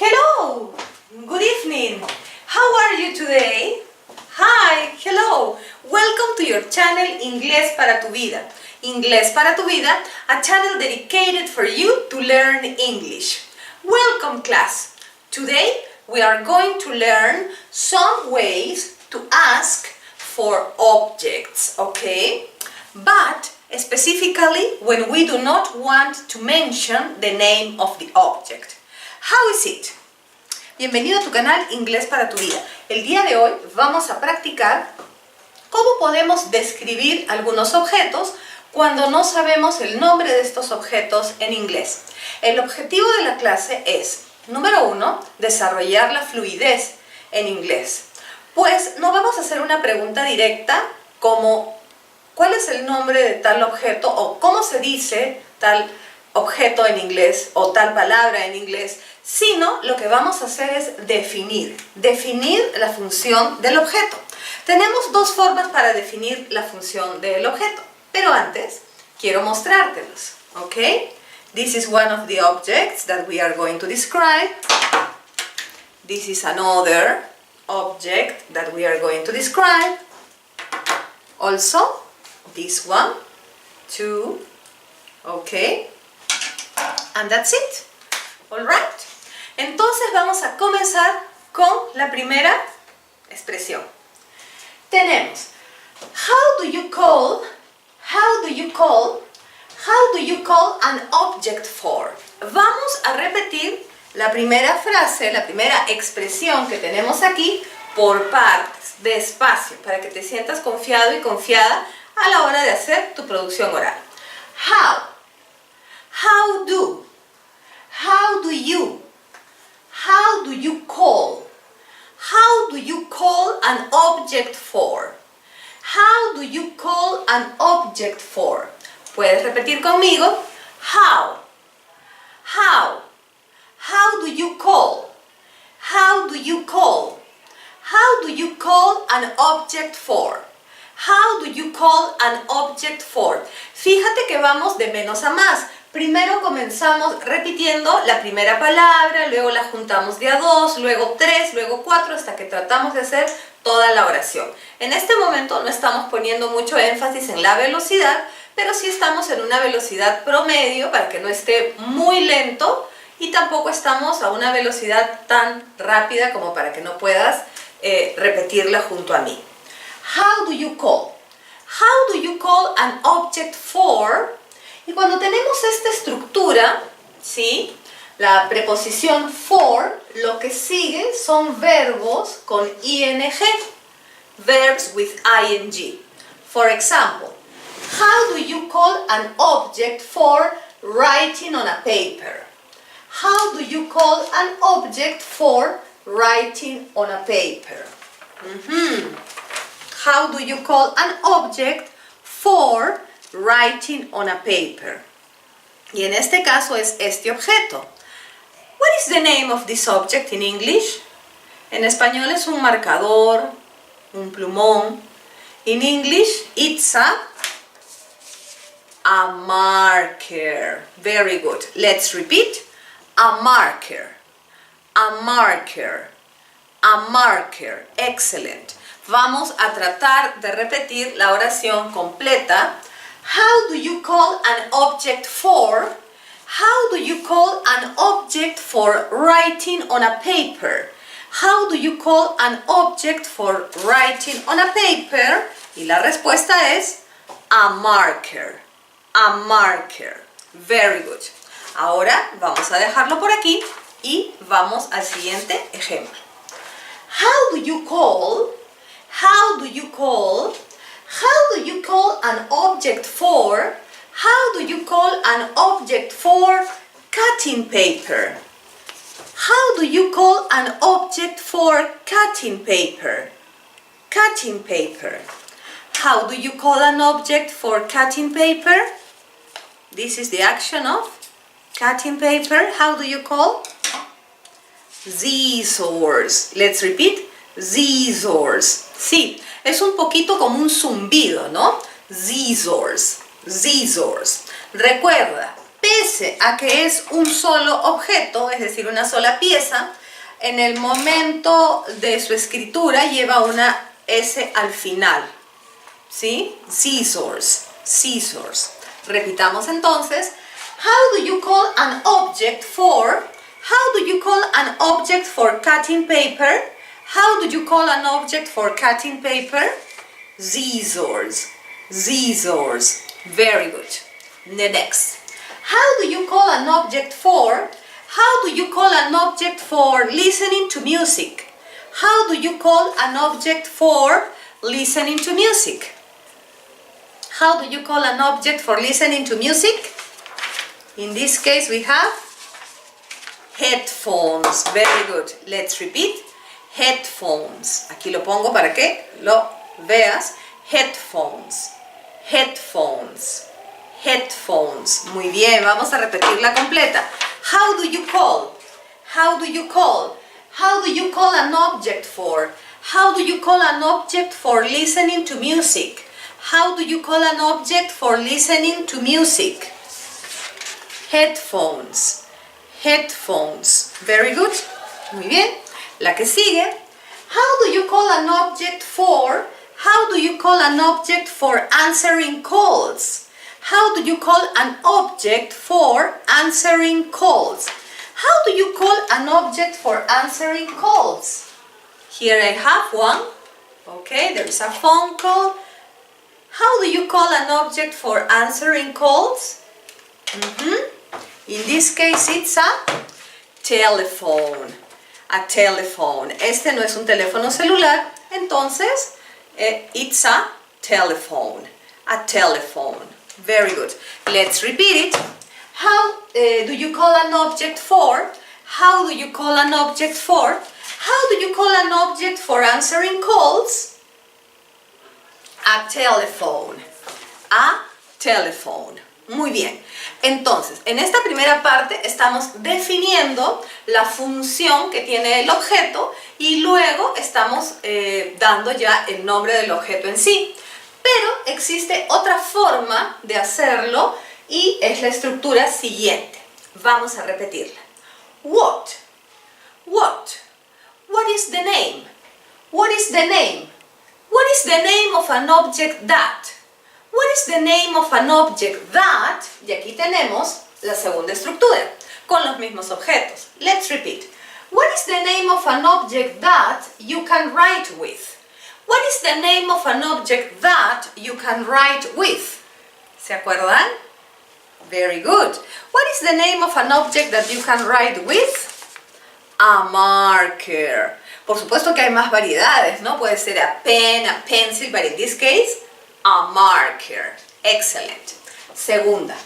Hello! Good evening! How are you today? Hi! Hello! Welcome to your channel Inglés para tu vida. Inglés para tu vida, a channel dedicated for you to learn English. Welcome class! Today we are going to learn some ways to ask for objects, okay? But specifically when we do not want to mention the name of the object. How is it? Bienvenido a tu canal Inglés para tu vida. El día de hoy vamos a practicar cómo podemos describir algunos objetos cuando no sabemos el nombre de estos objetos en inglés. El objetivo de la clase es, número 1, desarrollar la fluidez en inglés. Pues no vamos a hacer una pregunta directa como ¿cuál es el nombre de tal objeto? O ¿cómo se dice tal objeto en inglés? O tal palabra en inglés. Sino lo que vamos a hacer es definir la función del objeto. Tenemos dos formas para definir la función del objeto. Pero antes quiero mostrártelos. ¿Ok? This is one of the objects that we are going to describe. This is another object that we are going to describe. Also, this one, two, okay, and that's it. All right. Entonces vamos a comenzar con la primera expresión. Tenemos how do you call an object for? Vamos a repetir la primera frase, la primera expresión que tenemos aquí por partes, despacio, para que te sientas confiado y confiada a la hora de hacer tu producción oral. How do you call an object for? How do you call an object for? Puedes repetir conmigo. How do you call an object for? How do you call an object for? Fíjate que vamos de menos a más. Primero comenzamos repitiendo la primera palabra, luego la juntamos de a dos, luego tres, luego cuatro, hasta que tratamos de hacer toda la oración. En este momento no estamos poniendo mucho énfasis en la velocidad, pero sí estamos en una velocidad promedio para que no esté muy lento y tampoco estamos a una velocidad tan rápida como para que no puedas repetirla junto a mí. How do you call? How do you call an object for? Y cuando tenemos esta estructura, ¿sí? La preposición for, lo que sigue son verbos con ing, verbs with ing. For example, how do you call an object for writing on a paper? How do you call an object for writing on a paper? How do you call an object for writing on a paper? Y en este caso es este objeto. What is the name of this object in English? En español es un marcador, un plumón. In English, it's a marker. Very good. Let's repeat. A marker. A marker. A marker. Excellent. Vamos a tratar de repetir la oración completa. How do you call an object for? How do you call an object for writing on a paper? How do you call an object for writing on a paper? Y la respuesta es a marker. A marker. Very good. Ahora vamos a dejarlo por aquí y vamos al siguiente ejemplo. How do you call an object for? How do you call an object for cutting paper? How do you call an object for cutting paper? Cutting paper. How do you call an object for cutting paper? This is the action of cutting paper. How do you call? Scissors. Let's repeat. Scissors. Sí, es un poquito como un zumbido, ¿no? Scissors. Scissors. Recuerda, P pese a que es un solo objeto, es decir, una sola pieza, en el momento de su escritura lleva una S al final, ¿sí? Scissors, scissors. Repitamos entonces. How do you call an object for? How do you call an object for cutting paper? How do you call an object for cutting paper? Scissors, scissors. Very good. The next. How do you call an object for? How do you call an object for listening to music? How do you call an object for listening to music? How do you call an object for listening to music? In this case we have headphones. Very good. Let's repeat. Headphones. Aquí lo pongo para que lo veas. Headphones. Headphones. Headphones. Muy bien, vamos a repetirla completa. How do you call? How do you call? How do you call an object for? How do you call an object for listening to music? How do you call an object for listening to music? Headphones. Headphones. Very good. Muy bien. La que sigue. How do you call an object for? How do you call an object for answering calls? How do you call an object for answering calls? How do you call an object for answering calls? Here I have one. Okay, there is a phone call. How do you call an object for answering calls? In this case it's a telephone. A telephone. Este no es un teléfono celular, entonces it's a telephone. A telephone. Very good. Let's repeat it. How do you call an object for? How do you call an object for? How do you call an object for answering calls? A telephone. A telephone. Muy bien. Entonces, en esta primera parte estamos definiendo la función que tiene el objeto y luego estamos dando ya el nombre del objeto en sí. Pero existe otra forma de hacerlo y es la estructura siguiente. Vamos a repetirla. What? What? What is the name? What is the name? What is the name of an object that? What is the name of an object that? Y aquí tenemos la segunda estructura con los mismos objetos. Let's repeat. What is the name of an object that you can write with? What is the name of an object that you can write with? ¿Se acuerdan? Very good. What is the name of an object that you can write with? A marker. Por supuesto que hay más variedades, ¿no? Puede ser a pen, a pencil, but in this case, a marker. Excellent. Segunda.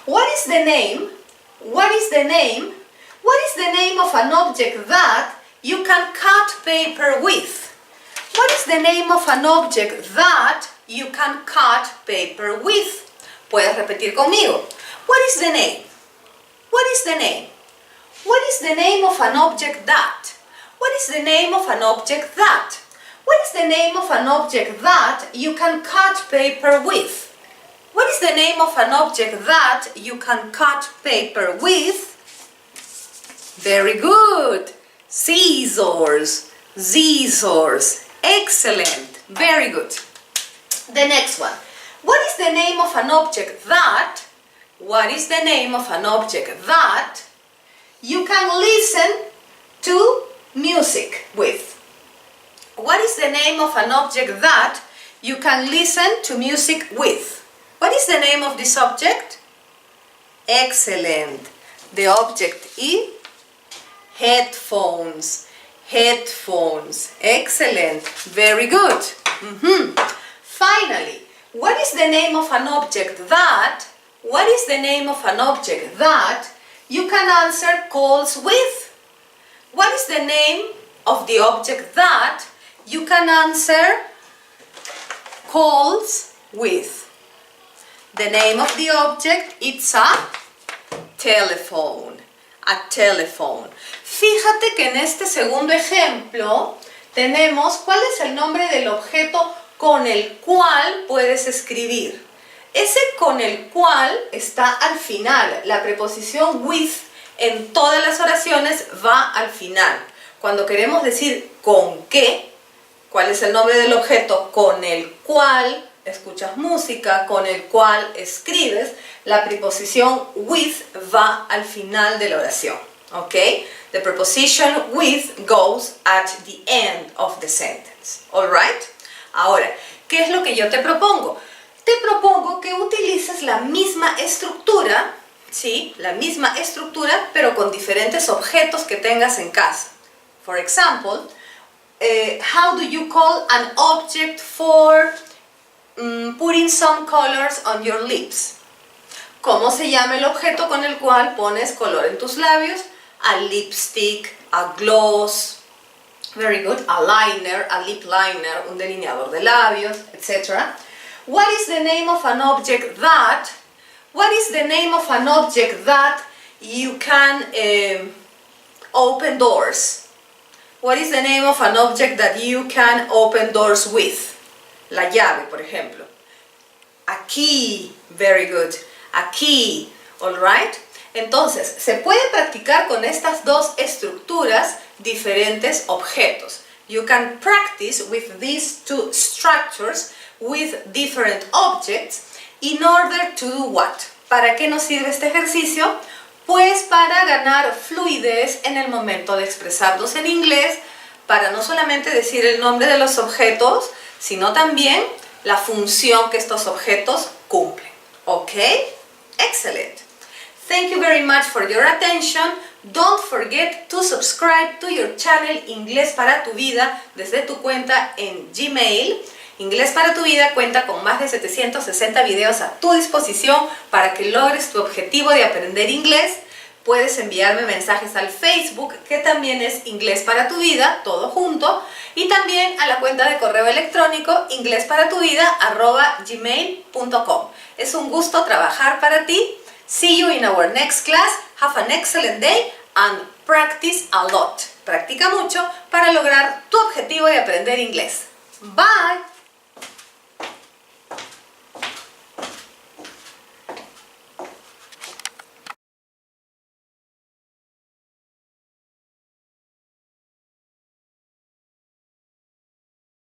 What is the name? What is the name? What is the name of an object that you can cut paper with? What is the name of an object that you can cut paper with? Puedes repetir conmigo. What is the name? What is the name? What is the name of an object that? What is the name of an object that? What is the name of an object that you can cut paper with? What is the name of an object that you can cut paper with? Very good. Scissors. Scissors. Excellent. Very good. The next one. What is the name of an object that? What is the name of an object that you can listen to music with? What is the name of an object that you can listen to music with? What is the name of this object? Excellent. The object is headphones. Headphones. Excellent. Very good. Finally, what is the name of an object that? What is the name of an object that you can answer calls with? What is the name of the object that you can answer calls with? The name of the object is a telephone. A telephone. Fíjate que en este segundo ejemplo tenemos cuál es el nombre del objeto con el cual puedes escribir. Ese con el cual está al final. La preposición with en todas las oraciones va al final. Cuando queremos decir con qué, ¿cuál es el nombre del objeto con el cual escuchas música, con el cual escribes? La preposición with va al final de la oración. ¿Ok? The preposition with goes at the end of the sentence. Alright? Ahora, ¿qué es lo que yo te propongo? Te propongo que utilices la misma estructura, ¿sí? La misma estructura, pero con diferentes objetos que tengas en casa. For example, how do you call an object for putting some colors on your lips? ¿Cómo se llama el objeto con el cual pones color en tus labios? A lipstick, a gloss, very good, a liner, a lip liner, un delineador de labios, etc. What is the name of an object that? What is the name of an object that you can open doors? What is the name of an object that you can open doors with? La llave, por ejemplo. A key, very good. A key, alright? Entonces, se puede practicar con estas dos estructuras diferentes objetos. You can practice with these two structures with different objects in order to do what? ¿Para qué nos sirve este ejercicio? Pues para ganar fluidez en el momento de expresarnos en inglés, para no solamente decir el nombre de los objetos, sino también la función que estos objetos cumplen. ¿Ok? Excellent. Thank you very much for your attention. Don't forget to subscribe to your channel Inglés para tu vida desde tu cuenta en Gmail. Inglés para tu vida cuenta con más de 760 videos a tu disposición para que logres tu objetivo de aprender inglés. Puedes enviarme mensajes al Facebook, que también es Inglés para tu vida, todo junto, y también a la cuenta de correo electrónico inglesparatuvida@gmail.com. Es un gusto trabajar para ti. See you in our next class. Have an excellent day and practice a lot. Practica mucho para lograr tu objetivo de aprender inglés. Bye!